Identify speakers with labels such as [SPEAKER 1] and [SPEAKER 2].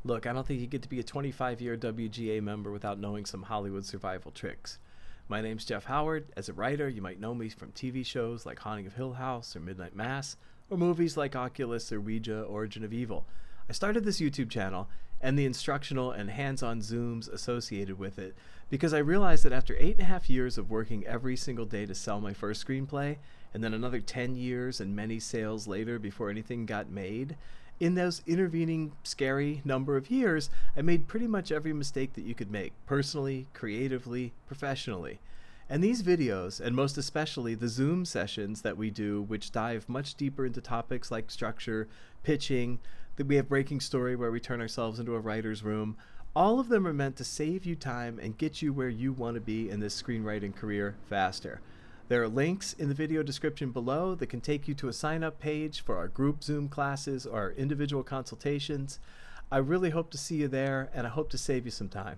[SPEAKER 1] Look, I don't think you get to be a 25-year WGA member without knowing some Hollywood survival tricks. My name's Jeff Howard. As a writer, you might know me from TV shows like Haunting of Hill House or Midnight Mass, or movies like Oculus or Ouija, Origin of Evil. I started this YouTube channel and the instructional and hands-on Zooms associated with it because I realized that after 8.5 years of working every single day to sell my first screenplay, and then another 10 years and many sales later before anything got made, in those intervening scary number of years, I made pretty much every mistake that you could make, personally, creatively, professionally. And these videos, and most especially the Zoom sessions that we do, which dive much deeper into topics like structure, pitching, that we have Breaking Story where we turn ourselves into a writer's room, all of them are meant to save you time and get you where you want to be in this screenwriting career faster. There are links in the video description below that can take you to a sign-up page for our group Zoom classes or our individual consultations. I really hope to see you there, and I hope to save you some time.